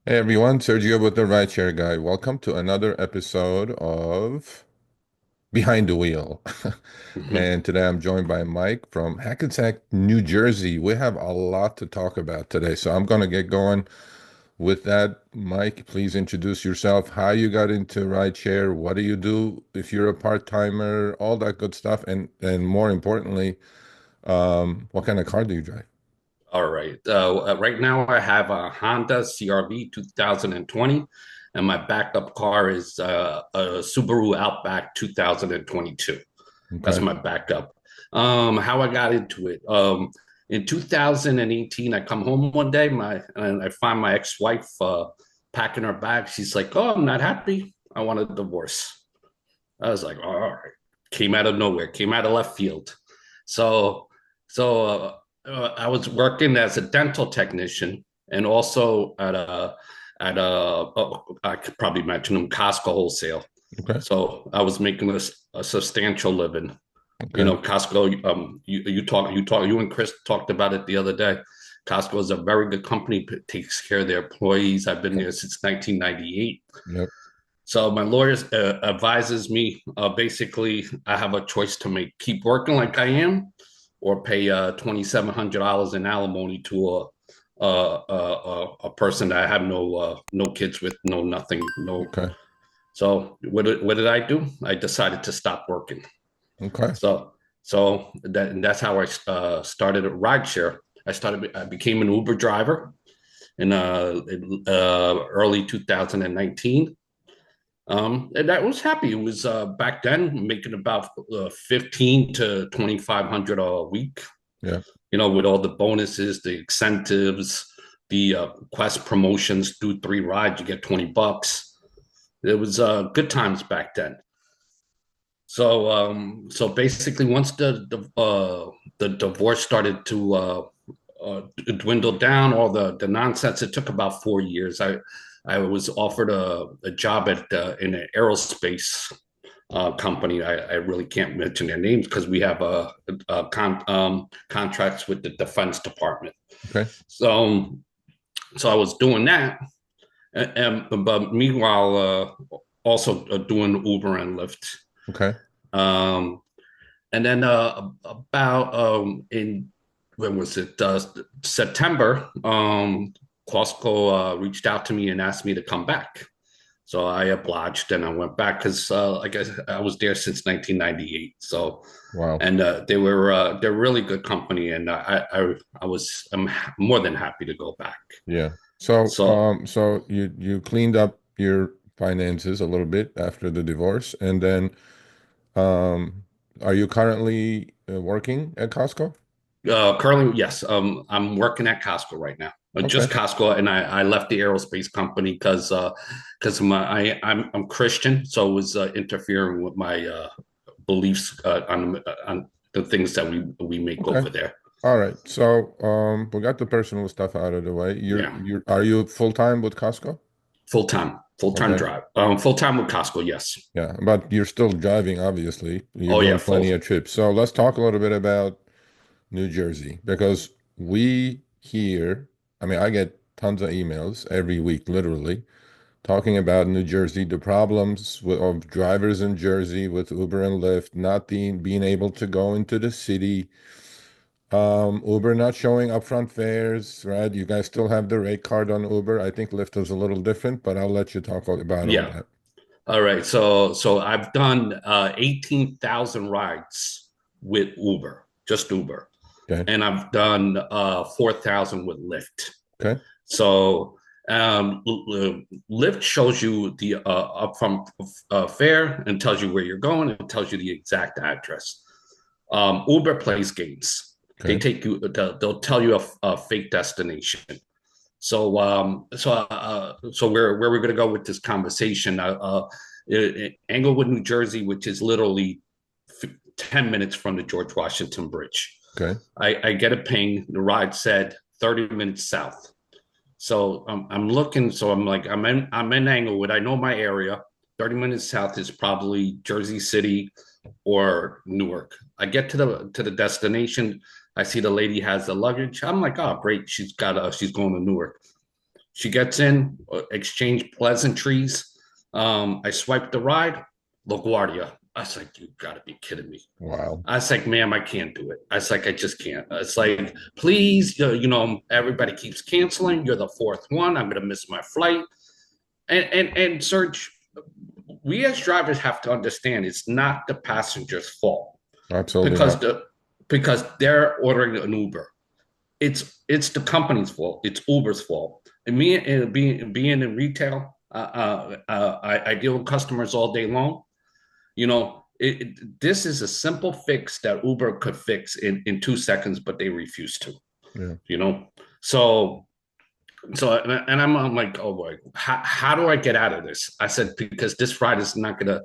Hey everyone, Sergio with the Rideshare Guy. Welcome to another episode of Behind the Wheel. Mhm. And today I'm joined by Mike from Hackensack, New Jersey. We have a lot to talk about today, so I'm going to get going with that. Mike, please introduce yourself, how you got into rideshare, what do you do if you're a part-timer, all that good stuff, and more importantly, what kind of car do you drive? All right. Right now, I have a Honda CRV 2020, and my backup car is a Subaru Outback 2022. That's Okay. my backup. How I got into it. In 2018, I come home one day, and I find my ex-wife packing her bag. She's like, "Oh, I'm not happy. I want a divorce." I was like, all right. Came out of nowhere, came out of left field. So, so I was working as a dental technician and also I could probably mention them, Costco wholesale. Okay. So I was making a substantial living. You Okay. know, Costco. You and Chris talked about it the other day. Costco is a very good company, takes care of their employees. I've been Okay. there since 1998. Yep. So my lawyer advises me basically I have a choice to make: keep working like I am, or pay $2,700 in alimony to a person that I have no kids with, no nothing, no. Okay. So what did I do? I decided to stop working. Okay. So that's how I started a rideshare. I became an Uber driver in early 2019. And I was happy. It was back then making about 15 to 2,500 a week. Yeah. You know, with all the bonuses, the incentives, the Quest promotions. Do 3 rides, you get $20. It was good times back then. So basically, once the divorce started to dwindle down, all the nonsense. It took about 4 years. I was offered a job at in an aerospace company. I really can't mention their names because we have contracts with the Defense Department. Okay. So so I was doing that, but meanwhile, also doing Uber and Lyft. Okay. Um, and then about in when was it September, Costco reached out to me and asked me to come back. So I obliged and I went back because like I was there since 1998. So Wow. and they're really good company, and I'm more than happy to go back. Yeah. So, So so you cleaned up your finances a little bit after the divorce, and then, um, are you currently working at Costco? currently, yes, I'm working at Costco right now. Okay. Just Costco, and I left the aerospace company because I'm Christian, so it was interfering with my beliefs on the things that we make Okay. over there. All right. So, we got the personal stuff out of the way. Yeah, Are you full time with Costco? full time Okay. drive, full time with Costco. Yes. Yeah, but you're still driving, obviously. You're Oh yeah, doing full. plenty of trips. So let's talk a little bit about New Jersey because we here, I mean, I get tons of emails every week, literally, talking about New Jersey, the problems of drivers in Jersey with Uber and Lyft not being able to go into the city. Uber not showing upfront fares, right? You guys still have the rate card on Uber. I think Lyft is a little different, but I'll let you talk about all Yeah. that. All right. So I've done 18,000 rides with Uber, just Uber, Okay. and I've done 4,000 with Lyft. Okay. So Lyft shows you the upfront fare and tells you where you're going and tells you the exact address. Uber plays games. They Okay. take you. They'll tell you a fake destination. So where we're going to go with this conversation? Englewood, New Jersey, which is literally 10 minutes from the George Washington Bridge. Okay. I get a ping. The ride said 30 minutes south. So I'm looking. So I'm like, I'm in Englewood. I know my area. 30 minutes south is probably Jersey City or Newark. I get to the destination. I see the lady has the luggage. I'm like, oh, great. She's going to Newark. She gets in, exchange pleasantries. I swipe the ride, LaGuardia. I was like, you gotta be kidding me. Wow. I was like, ma'am, I can't do it. I was like, I just can't. It's like, please, everybody keeps canceling. You're the fourth one. I'm gonna miss my flight. And Serge, we as drivers have to understand it's not the passenger's fault Absolutely because not. they're ordering an Uber. It's the company's fault. It's Uber's fault. And me and being in retail, I deal with customers all day long. This is a simple fix that Uber could fix in 2 seconds, but they refuse to. Yeah. You know, so and I'm like, oh boy, how do I get out of this? I said because this ride is not gonna.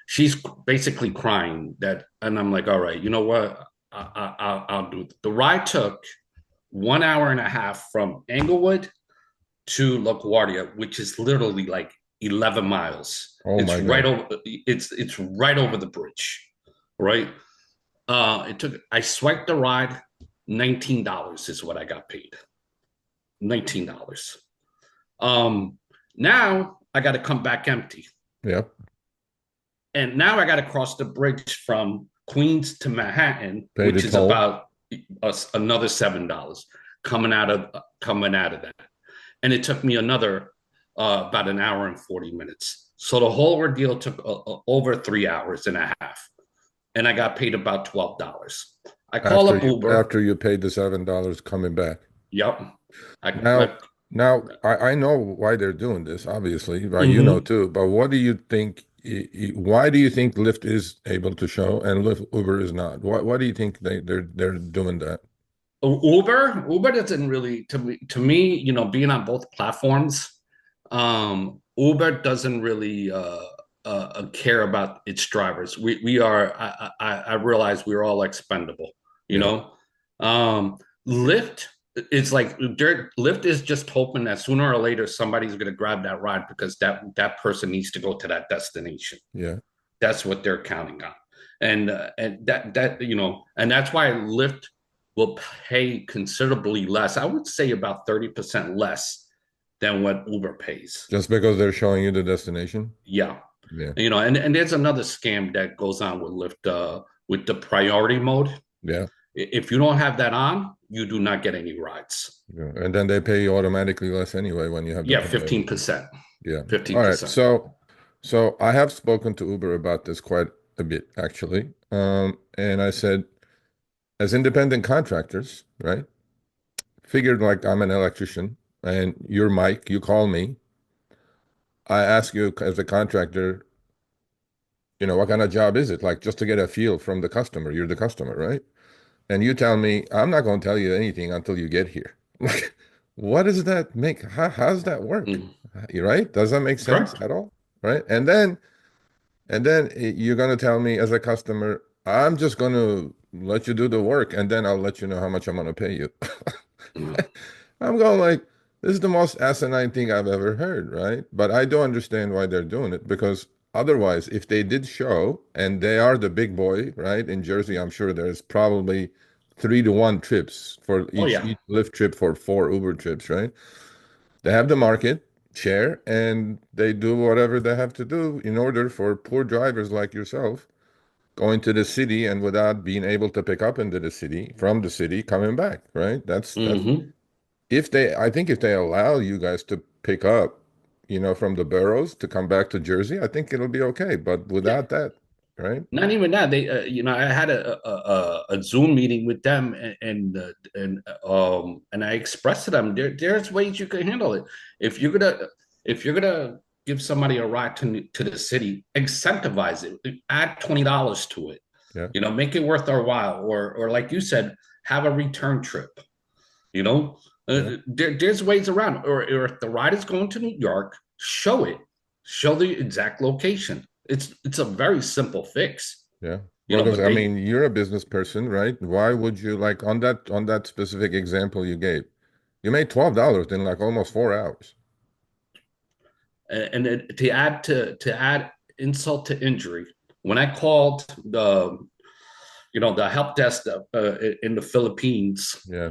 She's basically crying that, and I'm like, all right, you know what? I'll do it. The ride took 1 hour and a half from Englewood to LaGuardia, which is literally like 11 miles. Oh It's my right God. over. It's right over the bridge, right? I swiped the ride. $19 is what I got paid. $19. Um, Now I got to come back empty, Yeah. and now I got to cross the bridge from Queens to Manhattan, Pay the which is toll. about another $7 coming out of that, and it took me another about an hour and 40 minutes. So the whole ordeal took over 3 hours and a half, and I got paid about $12. I call After up you Uber. after you paid the $7 coming back. Yep. I Now, like. I know why they're doing this, obviously, right? You know Mm-hmm. too. But what do you think? Why do you think Lyft is able to show and Lyft Uber is not? Why do you think they're doing that? Uber doesn't really to me, being on both platforms, Uber doesn't really care about its drivers. We are I realize we're all expendable, you Yeah, know. Lyft it's like Lyft is just hoping that sooner or later somebody's going to grab that ride because that person needs to go to that destination. yeah. That's what they're counting on, and and that's why Lyft will pay considerably less. I would say about 30% less than what Uber pays. Just because they're showing you the destination? Yeah. Yeah, And there's another scam that goes on with Lyft with the priority mode. yeah, If you don't have that on, you do not get any rides. yeah. And then they pay you automatically less anyway when you have the Yeah, priority. 15%. Yeah. All right. 15%. So I have spoken to Uber about this quite a bit actually. And I said, as independent contractors, right? Figured like I'm an electrician and you're Mike, you call me. I ask you as a contractor, what kind of job is it? Like just to get a feel from the customer. You're the customer, right? And you tell me, I'm not going to tell you anything until you get here. Like, what does that make? How does that work? Mm, You right? Does that make sense correct. at all? Right? And then you're going to tell me as a customer, I'm just going to let you do the work and then I'll let you know how much I'm going to pay you. Mm, I'm going like, this is the most asinine thing I've ever heard, right? But I do understand why they're doing it because otherwise, if they did show and they are the big boy, right? In Jersey, I'm sure there's probably 3-to-1 trips for oh each yeah. Lyft trip for 4 Uber trips, right? They have the market share and they do whatever they have to do in order for poor drivers like yourself going to the city and without being able to pick up into the city from the city coming back, right? That's Hmm. I think if they allow you guys to pick up, from the boroughs to come back to Jersey, I think it'll be okay. But Yeah. without that, right? Not even that. I had a Zoom meeting with them, and I expressed to them there's ways you can handle it. If you're gonna if you're gonna give somebody a ride to the city, incentivize it. Add $20 to it. Yeah, Make it worth our while, or like you said, have a return trip. You know, yeah, there's ways around. Or if the ride is going to New York, show it. Show the exact location. It's a very simple fix. yeah. Because But I mean, you're a business person, right? Why would you like on that specific example you gave? You made $12 in like almost 4 hours. to add insult to injury, when I called the help desk in the Philippines, Yeah.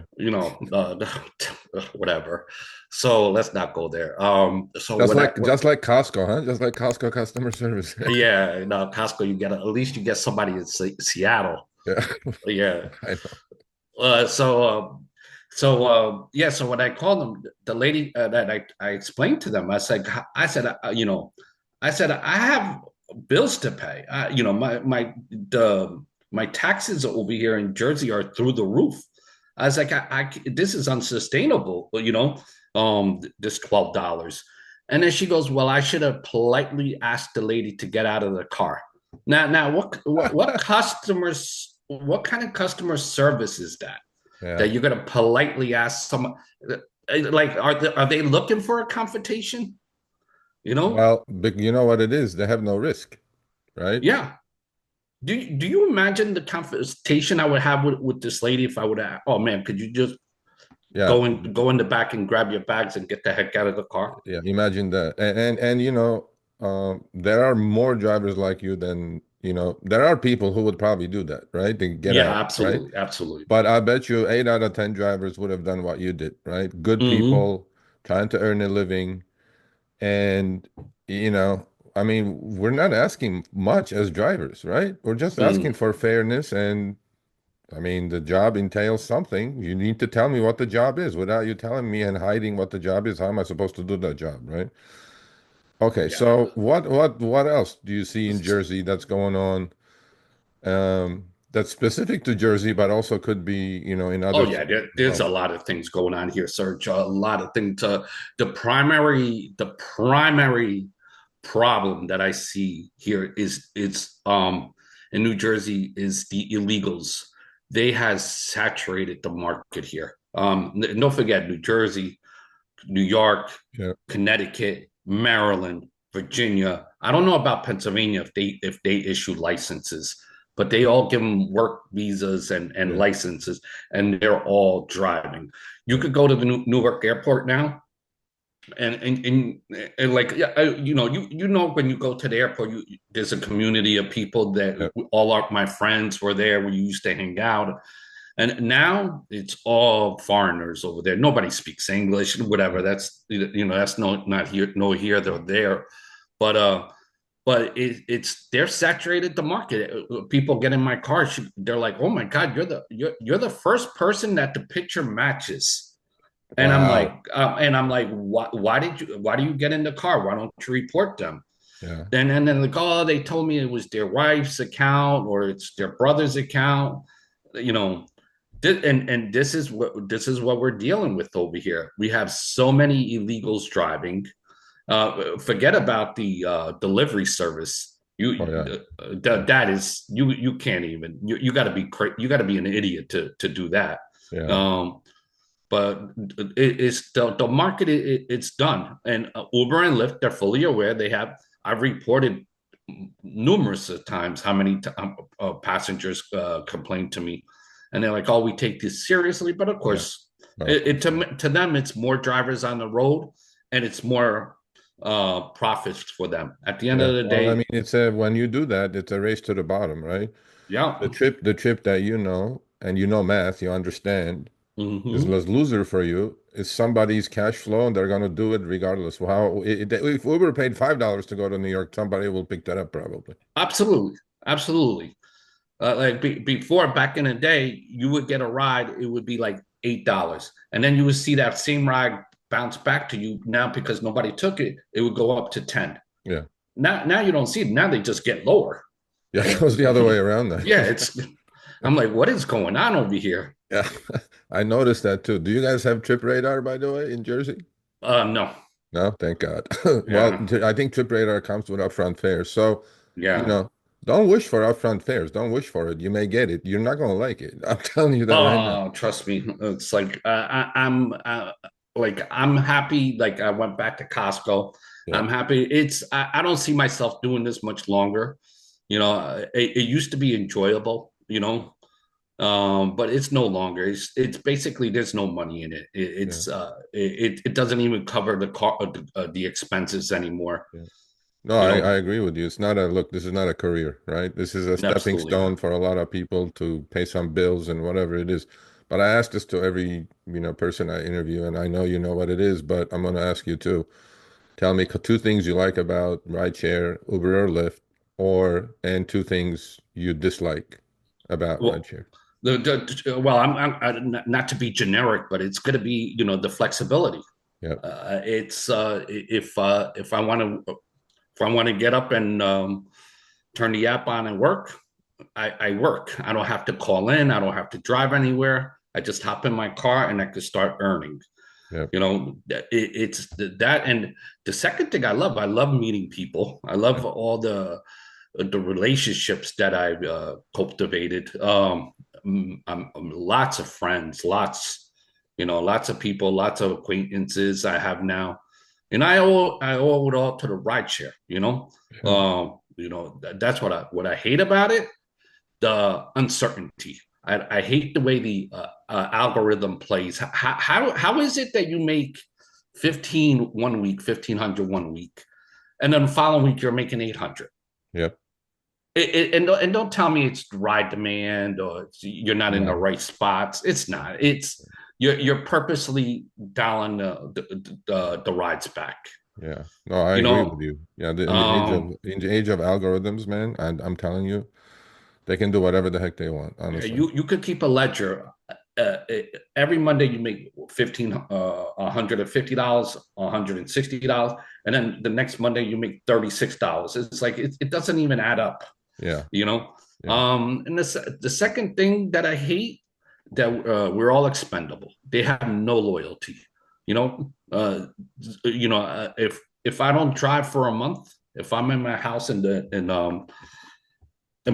whatever. So let's not go there. So Just like Costco, huh? Just like Costco customer service. yeah, no, Costco, at least you get somebody in Seattle. Yeah. Yeah. I know. Yeah. So when I called them, the lady that I explained to them, I said I have bills to pay. My taxes over here in Jersey are through the roof. I was like, this is unsustainable. This $12. And then she goes, well, I should have politely asked the lady to get out of the car. Now, what kind of customer service is that? Yeah. That you're going to politely ask someone, like, are they looking for a confrontation? You know? Well, but you know what it is? They have no risk, right? Yeah. Do you imagine the confrontation I would have with this lady if I would have? Oh man, could you just Yeah. go in the back and grab your bags and get the heck out of the car? Yeah. Imagine that. And there are more drivers like you than, there are people who would probably do that, right? They get Yeah, out, right? absolutely, absolutely. But I bet you 8 out of 10 drivers would have done what you did, right? Good Hmm. people trying to earn a living. And, you know, I mean, we're not asking much as drivers, right? We're just asking Mm. for fairness. And I mean, the job entails something. You need to tell me what the job is without you telling me and hiding what the job is. How am I supposed to do that job, right? Okay, Yeah. so what else do you see in Jersey that's going on that's specific to Jersey, but also could be, in Oh other yeah, cities as there's well? a lot of things going on here, Sergio. A lot of things. The primary problem that I see here is it's in New Jersey is the illegals. They has saturated the market here. Don't forget New Jersey, New York, Yeah, Connecticut, Maryland, Virginia. I don't know about Pennsylvania if they issue licenses, but they all give them work visas and yeah, licenses, and they're all driving. You yeah, could go to the Newark airport now, and like yeah, when you go to the airport, there's a community of people yeah, that all my friends were there. We used to hang out, and now it's all foreigners over there. Nobody speaks English, whatever. yeah, That's not here, no here, they're there. But it's they're saturated the market. People get in my car, they're like, "Oh my God, you're the first person that the picture matches." Wow. And I'm like, why do you get in the car? Why don't you report them? Yeah, And then like, oh, they told me it was their wife's account or it's their brother's account. You know, and this is what we're dealing with over here. We have so many illegals driving. Forget about the delivery service. oh yeah, That is you can't even you got to be you got to be an idiot to do that. yeah, Um, but it's the market. It's done, and Uber and Lyft, they're fully aware. I've reported numerous of times how many passengers complain to me, and they're like, "Oh, we take this seriously." But of yeah. course, Well, of course. to them, it's more drivers on the road, and it's more profits for them. At the end Yeah. of the Well, I mean, day, when you do that, it's a race to the bottom, right? yeah. The trip that and math, you understand, is Hmm. less loser for you. Is somebody's cash flow, and they're gonna do it regardless. How if Uber paid $5 to go to New York, somebody will pick that up probably. Absolutely, absolutely. Like before, back in the day, you would get a ride, it would be like $8, and then you would see that same ride bounce back to you. Now because nobody took it, it would go up to 10. Yeah, Now you don't see it. Now they just get lower. yeah, it goes the other way around then. Yeah, it's. I'm like, what is going on over here? Yeah, I noticed that too. Do you guys have Trip Radar, by the way, in Jersey? No, No, thank God. Well, yeah, I think Trip Radar comes with upfront fares. So, you yeah. know, don't wish for upfront fares. Don't wish for it. You may get it. You're not going to like it. I'm telling you that right now. Oh, trust me, it's like I'm happy. Like I went back to Costco. Yeah, I'm happy. I don't see myself doing this much longer. It used to be enjoyable. But it's no longer. It's basically there's no money in it. yeah, It doesn't even cover the expenses anymore. yeah. No, You I know, agree with you. It's not a look, this is not a career, right? This is a stepping absolutely stone not. for a lot of people to pay some bills and whatever it is. But I ask this to every, person I interview, and I know you know what it is, but I'm going to ask you too. Tell me two things you like about rideshare, Uber or Lyft, and two things you dislike about Well, rideshare. well, not to be generic, but it's going to be, the flexibility. Yep, It's if I want to get up and turn the app on and work, I work. I don't have to call in. I don't have to drive anywhere. I just hop in my car and I could start earning. yep, It's that. And the second thing I love meeting people. I love yep. all the relationships that I've cultivated. Lots of friends, lots of people, lots of acquaintances I have now, and I owe it all to the rideshare. Yep. That's what I hate about it, the uncertainty. I hate the way the algorithm plays. How is it that you make 15 one week, 1,500 one week, and then the following week you're making 800? Yep. And don't tell me it's ride demand or you're not in the No. right spots. It's not. It's you're purposely dialing the rides back. Yeah. No, I You agree with know, you. Yeah, in the age of um, algorithms, man, and I'm telling you, they can do whatever the heck they want, honestly. you could keep a ledger. Every Monday you make $150, $160, and then the next Monday you make $36. It's like it doesn't even add up. Yeah. You know. Yeah. And the second thing that I hate, that we're all expendable. They have no loyalty. You know, if I don't drive for a month, if I'm in my house in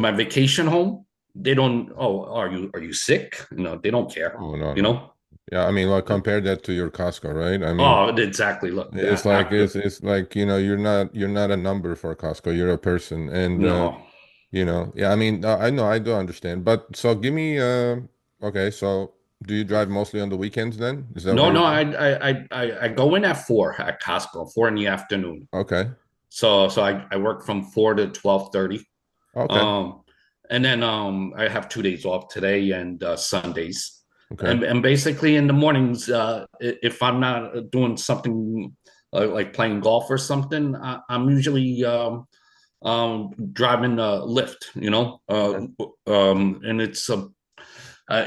my vacation home, they don't. Oh, are you sick? They don't care. Oh, no, You no. know. Yeah, I mean, like compare that to your Costco, right? I mean, Oh, exactly. Look, it's like it's like, you're not a number for Costco. You're a person. And no, yeah, I mean, I know I do understand. But so give me okay, so do you drive mostly on the weekends then? Is that what no, you're no. doing? I go in at 4 at Costco, 4 in the afternoon. Okay. So I work from 4 to 12:30. Okay. Um, and then I have 2 days off today and Sundays. Okay. And basically in the mornings, if I'm not doing something like playing golf or something, I'm usually driving Lyft, Okay. and it's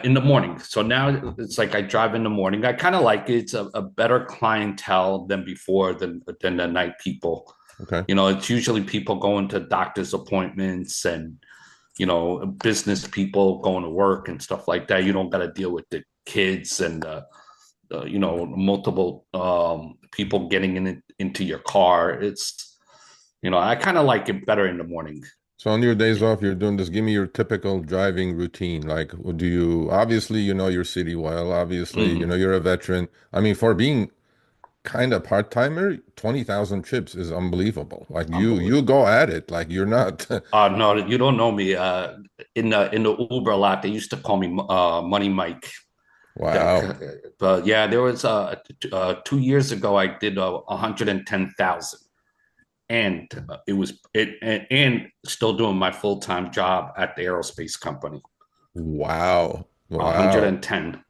in the morning. So now it's like I drive in the morning. I kind of like it. It's a better clientele than before than the night people. Okay. It's usually people going to doctor's appointments and business people going to work and stuff like that. You don't got to deal with the kids and multiple people getting into your car. I kind of like it better in the morning. So on your days off, you're doing this. Give me your typical driving routine. Like, do you obviously you know your city well, obviously, Mm-hmm. you're a veteran. I mean, for being kind of part-timer, 20,000 trips is unbelievable. Like you Unbelievable. go at it. Like you're not No, you don't know me. In the Uber lot, they used to call me Money Mike. wow. But yeah, there was 2 years ago I did 110,000, and it was it and still doing my full time job at the aerospace company. Wow. Wow. 110.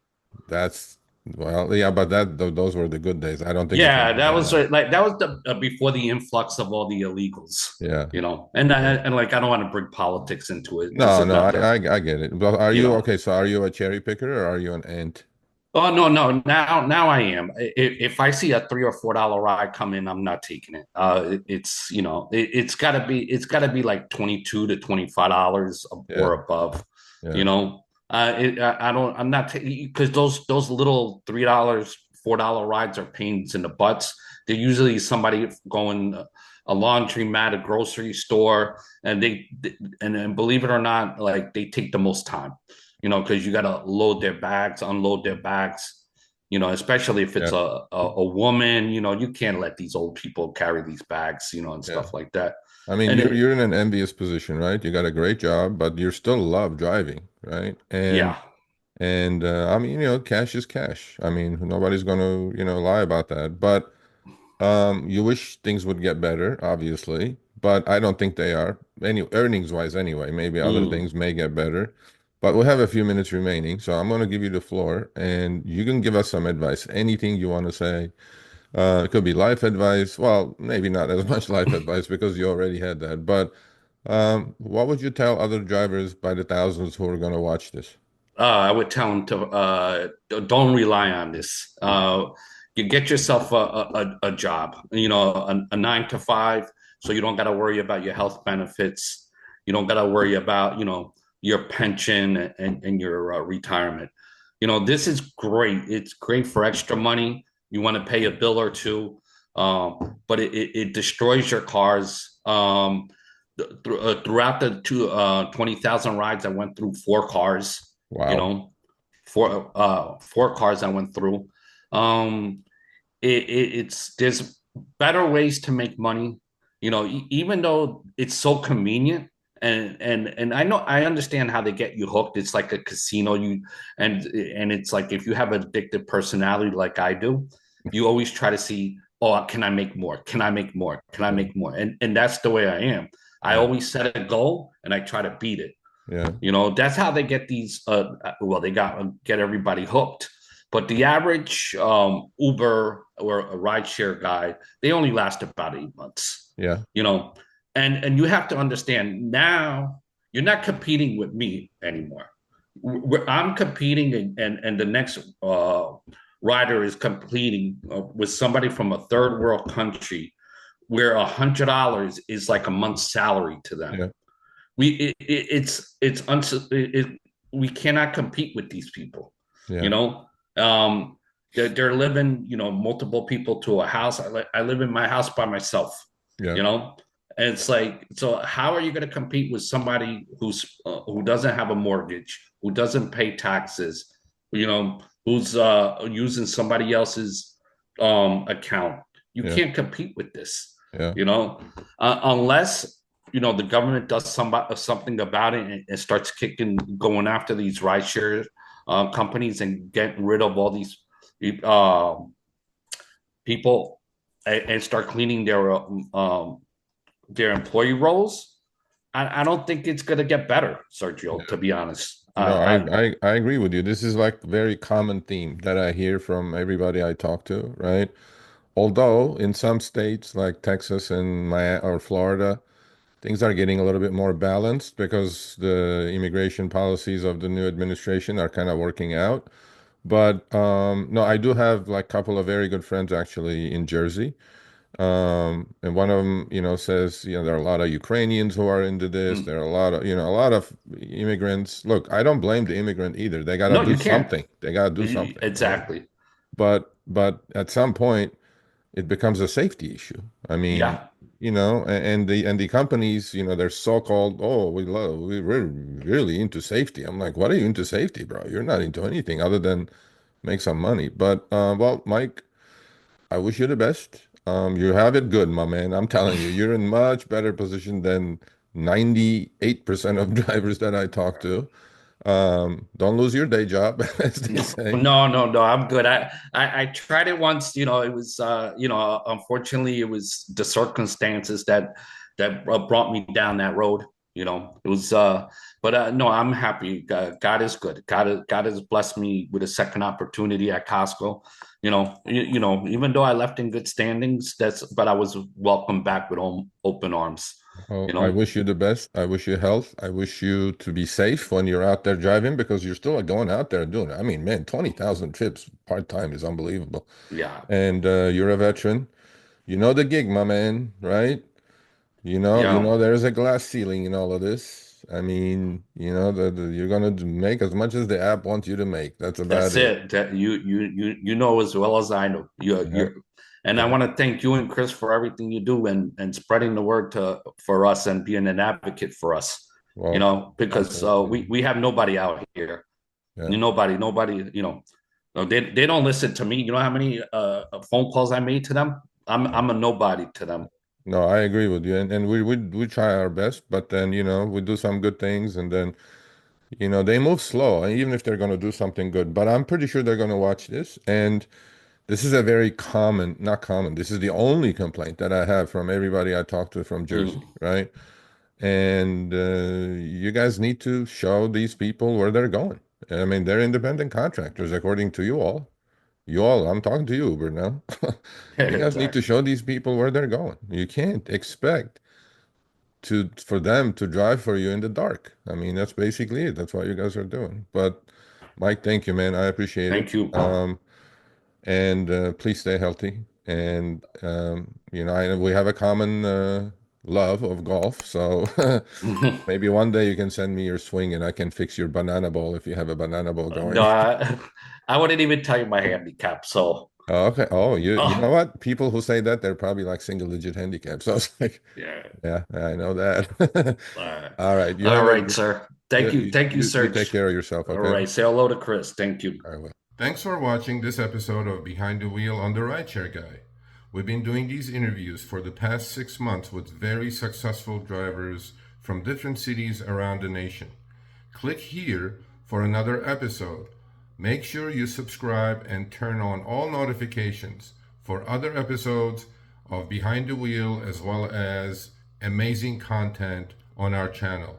That's well, yeah, but those were the good days. I don't think you can Yeah, do that that was now. like that was the before the influx of all the illegals. Yeah. And Yeah. like I don't want to bring politics into it. This No, is no, not the I get it. But are you you know. okay? So are you a cherry picker or are you an ant? Oh no, no. Now I am. If I see a $3 or $4 ride come in, I'm not taking it. It's got to be like $22 to $25 Yeah. or above. Yeah. You know, I don't. I'm not because those little $3, $4 rides are pains in the butts. They're usually somebody going a laundromat, a grocery store, and and believe it or not, like they take the most time, because you got to load their bags, unload their bags, especially if it's Yeah. a woman, you can't let these old people carry these bags, and Yeah. stuff like that. I mean, And you're in an envious position, right? You got a great job, but you still love driving, right? And yeah, I mean, cash is cash. I mean, nobody's going to, lie about that. But You wish things would get better, obviously, but I don't think they are. Any earnings wise anyway. Maybe other Mm. things may get better. But we have a few minutes remaining, so I'm going to give you the floor and you can give us some advice. Anything you want to say. It could be life advice. Well, maybe not as much life advice because you already had that. But what would you tell other drivers by the thousands who are going to watch this? I would tell them to don't rely on this. You get yourself a job, a 9 to 5, so you don't got to worry about your health benefits. You don't got to worry about, your pension and your retirement. This is great. It's great for extra money. You want to pay a bill or two, but it destroys your cars. Throughout the 20,000 rides, I went through 4 cars, you Wow. know, four cars I went through. Um, it's there's better ways to make money, even though it's so convenient. And I understand how they get you hooked. It's like a casino. And it's like if you have an addictive personality like I do, you always try to see, oh, can I make more? Can I make more? Can I Yeah. make more? And that's the way I am. I Yeah. always set a goal and I try to beat it. Yeah. That's how they get these. Well, they get everybody hooked. But the average Uber or a rideshare guy, they only last about 8 months. Yeah. You know, and you have to understand now you're not competing with me anymore. I'm competing, and the next rider is competing with somebody from a third world country where $100 is like a month's salary to them. Yeah. It's we cannot compete with these people. Yeah. You know, um, they're living, multiple people to a house. I live in my house by myself. Yeah. You know, and it's like, so how are you going to compete with somebody who doesn't have a mortgage, who doesn't pay taxes, who's using somebody else's account? You Yeah. can't compete with this. Yeah. Unless the government does something about it and starts going after these rideshare companies and getting rid of all these uh, people and start cleaning their employee roles. I don't think it's going to get better, Sergio. To be honest, No, I agree with you. This is like very common theme that I hear from everybody I talk to, right? Although in some states like Texas and Miami or Florida, things are getting a little bit more balanced because the immigration policies of the new administration are kind of working out. But no, I do have like a couple of very good friends actually in Jersey. And one of them, says, there are a lot of Ukrainians who are into this. mm, There are a lot of, a lot of immigrants. Look, I don't blame the immigrant either. They got to no, do you can't. something. They got to do something, right? Exactly. But at some point, it becomes a safety issue. I mean, Yeah, and the companies, they're so-called, oh, we're really into safety. I'm like, what are you into safety, bro? You're not into anything other than make some money. But well, Mike, I wish you the best. You have it good, my man. I'm telling you, you're in much better position than 98% of drivers that I talk to. Don't lose your day job, as they no, say. no. I'm good. I tried it once. It was unfortunately it was the circumstances that brought me down that road. It was but no, I'm happy. God is good. God has blessed me with a second opportunity at Costco. Even though I left in good standings, but I was welcomed back with open arms. Well, You I know, wish you the best. I wish you health. I wish you to be safe when you're out there driving because you're still going out there and doing it. I mean, man, 20,000 trips part-time is unbelievable. yeah, And you're a veteran. You know the gig, my man, right? yeah. There's a glass ceiling in all of this. I mean, you're gonna make as much as the app wants you to make. That's about That's it. it. That you know as well as I know. Yeah, And I yeah, want to thank you and Chris for everything you do and spreading the word for us and being an advocate for us. well, Because absolutely. we have nobody out here. Yeah. Nobody. No, they don't listen to me. You know how many phone calls I made to them? I'm a nobody to them. No, I agree with you. And we try our best, but then, we do some good things and then, they move slow, and even if they're gonna do something good. But I'm pretty sure they're gonna watch this. And this is a very common, not common, this is the only complaint that I have from everybody I talk to from Jersey, Mm. right? And you guys need to show these people where they're going. I mean, they're independent contractors, according to you all. You all, I'm talking to you, Uber now. You guys need to Exactly. show these people where they're going. You can't expect for them to drive for you in the dark. I mean, that's basically it. That's what you guys are doing. But Mike, thank you, man. I appreciate it. Thank you. And please stay healthy. And we have a common love of golf, so maybe one day you can send me your swing and I can fix your banana bowl if you have a banana bowl No, going. I wouldn't even tell you my handicap. So, Oh, okay. Oh, you know oh, what? People who say that they're probably like single digit handicaps. So I was like, yeah. yeah, I know that. Uh, All right. You all have a right, sir. Thank you. you, Thank you, you take Serge. care of yourself, All okay? right. Say hello to Chris. Thank you. I will. Thanks for watching this episode of Behind the Wheel on the Rideshare Guy. We've been doing these interviews for the past 6 months with very successful drivers from different cities around the nation. Click here for another episode. Make sure you subscribe and turn on all notifications for other episodes of Behind the Wheel as well as amazing content on our channel.